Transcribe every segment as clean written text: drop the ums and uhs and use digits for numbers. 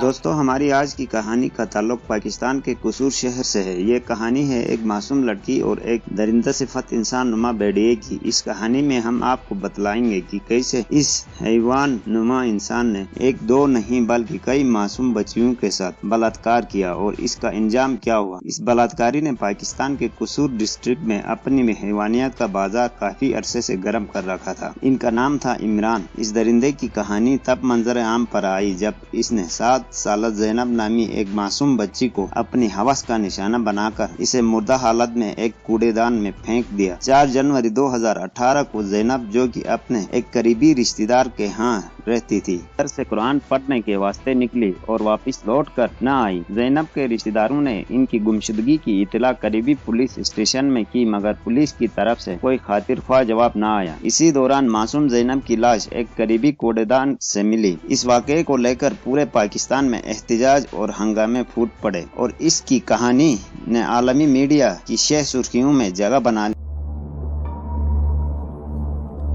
دوستو، ہماری آج کی کہانی کا تعلق پاکستان کے قصور شہر سے ہے۔ یہ کہانی ہے ایک معصوم لڑکی اور ایک درندہ صفت انسان نما بھیڑیے کی۔ اس کہانی میں ہم آپ کو بتلائیں گے کہ کیسے اس حیوان نما انسان نے ایک دو نہیں بلکہ کئی معصوم بچیوں کے ساتھ بلاత్కాر کیا اور اس کا انجام کیا ہوا۔ اس بلاత్కాری نے پاکستان کے قصور ڈسٹرکٹ میں اپنی حیوانیات کا بازار کافی عرصے سے گرم کر رکھا تھا۔ ان کا نام تھا عمران۔ اس درندے کی کہانی تب منظر عام پر آئی جب اس نے 7 سالہ زینب نامی ایک معصوم بچی کو اپنی ہوس کا نشانہ بنا کر اسے مردہ حالت میں ایک کوڑے دان میں پھینک دیا۔ 4 جنوری 2018 کو زینب، جو کہ اپنے ایک قریبی رشتہ دار کے ہاں رہتی تھی، گھر سے قرآن پڑھنے کے واسطے نکلی اور واپس لوٹ کر نہ آئی۔ زینب کے رشتہ داروں نے ان کی گمشدگی کی اطلاع قریبی پولیس اسٹیشن میں کی، مگر پولیس کی طرف سے کوئی خاطر خواہ جواب نہ آیا۔ اسی دوران معصوم زینب کی لاش ایک قریبی کوڑے دان سے ملی۔ اس واقعے کو لے کر پورے پاکستان میں احتجاج اور ہنگامے پھوٹ پڑے اور اس کی کہانی نے عالمی میڈیا کی شہ سرخیوں میں جگہ بنا لی۔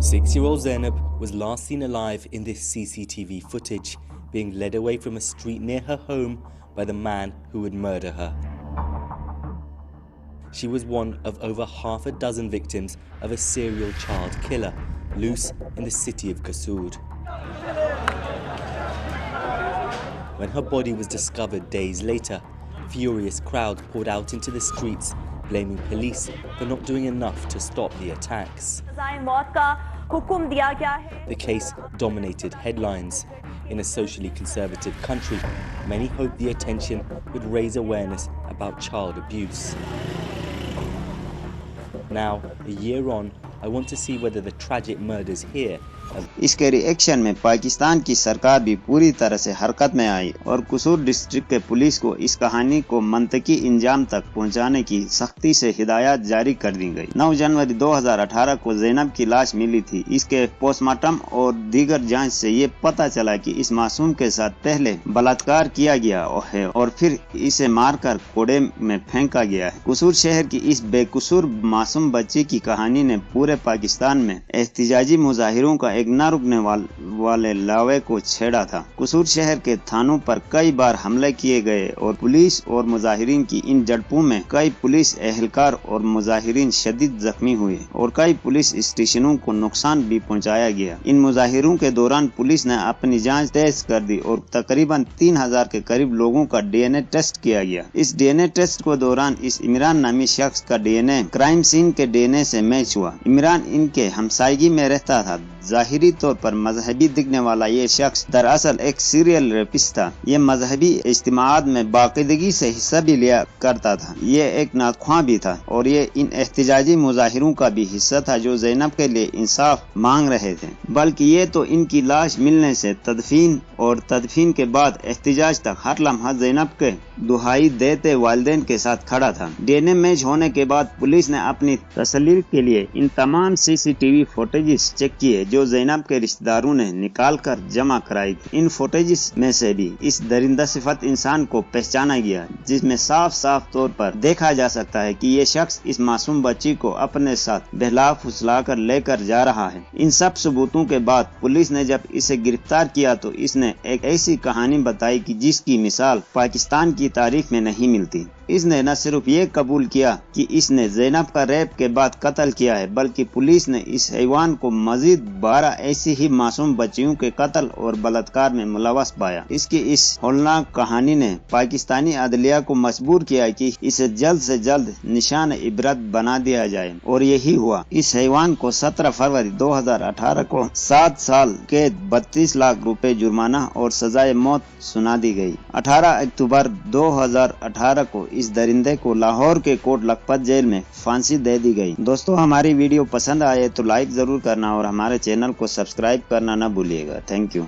6-year-old Zainab was last seen alive in this CCTV footage, being led away from a street near her home by the man who would murder her. She was one of over half a dozen victims of a serial child killer loose in the city of Qasur. When her body was discovered days later, furious crowds poured out into the streets, blaming police for not doing enough to stop the attacks. The case dominated headlines. In a socially conservative country, many hoped the attention would raise awareness about child abuse. Now, a year on, I want to see whether the tragic murders here اس کے ری action میں پاکستان کی سرکار بھی پوری طرح سے حرکت میں آئی اور قصور ڈسٹرکٹ کے پولیس کو اس کہانی کو منطقی انجام تک پہنچانے کی سختی سے ہدایات جاری کر دی گئی۔ 9 جنوری 2018 کو زینب کی لاش ملی تھی۔ اس کے پوسٹ مارٹم اور دیگر جانچ سے یہ پتہ چلا کہ اس معصوم کے ساتھ پہلے بلاత్కాر کیا گیا ہے اور پھر اسے مار کر کوڑے میں پھینکا گیا ہے۔ قصور شہر کی اس بے قصور معصوم بچی کی کہانی نے پورے پاکستان میں احتجاجی مظاہروں کا ایک نہ رکنے والے لاوے کو چھیڑا تھا۔ قصور شہر کے تھانوں پر کئی بار حملے کیے گئے اور پولیس اور مظاہرین کی ان جھڑپوں میں کئی پولیس اہلکار اور مظاہرین شدید زخمی ہوئے اور کئی پولیس اسٹیشنوں کو نقصان بھی پہنچایا گیا۔ ان مظاہروں کے دوران پولیس نے اپنی جانچ تیز کر دی اور تقریباً 3000 کے قریب لوگوں کا ڈی این اے ٹیسٹ کیا گیا۔ اس ڈی این اے ٹیسٹ کے دوران اس عمران نامی شخص کا D N A crime scene کے ڈی این اے سے میچ ہوا۔ عمران ان کے ہمسائیگی میں رہتا تھا۔ ظاہری طور پر مذہبی دکھنے والا یہ شخص دراصل ایک سیریل ریپسٹ تھا۔ یہ مذہبی اجتماعات میں باقاعدگی سے حصہ بھی لیا کرتا تھا۔ یہ ایک نعتخواں بھی تھا اور یہ ان احتجاجی مظاہروں کا بھی حصہ تھا جو زینب کے لیے انصاف مانگ رہے تھے۔ بلکہ یہ تو ان کی لاش ملنے سے تدفین اور تدفین کے بعد احتجاج تک ہر لمحہ زینب کے دہائی دیتے والدین کے ساتھ کھڑا تھا۔ ڈی این اے میچ ہونے کے بعد پولیس نے اپنی تسلی کے لیے ان تمام C C T V footages check کیے جو زینب کے رشتہ داروں نے نکال کر جمع کرائی تھی۔ ان فوٹیجز میں سے بھی اس درندہ صفت انسان کو پہچانا گیا، جس میں صاف طور پر دیکھا جا سکتا ہے کہ یہ شخص اس معصوم بچی کو اپنے ساتھ بہلا پھسلا کر لے کر جا رہا ہے۔ ان سب ثبوتوں کے بعد پولیس نے جب اسے گرفتار کیا تو اس نے ایک ایسی کہانی بتائی کہ جس کی مثال پاکستان کی تاریخ میں نہیں ملتی۔ اس نے نہ صرف یہ قبول کیا کہ اس نے زینب کا ریپ کے بعد قتل کیا ہے، بلکہ پولیس نے اس حیوان کو مزید 12 ایسی ہی معصوم بچیوں کے قتل اور بلاత్కాر میں ملوث پایا۔ اس کی اس ہولناک کہانی نے پاکستانی عدلیہ کو مجبور کیا کہ اسے جلد سے جلد نشان عبرت بنا دیا جائے اور یہی ہوا۔ اس حیوان کو 17 فروری 2018 کو 7 سال قید، 32 لاکھ روپے جرمانہ اور سزائے موت سنا دی گئی۔ 18 اکتوبر 2018 کو اس درندے کو لاہور کے کوٹ لکھپت جیل میں پھانسی دے دی گئی۔ دوستو، ہماری ویڈیو پسند آئے تو لائک ضرور کرنا اور ہمارے چینل کو سبسکرائب کرنا نہ بھولیے گا۔ Thank you.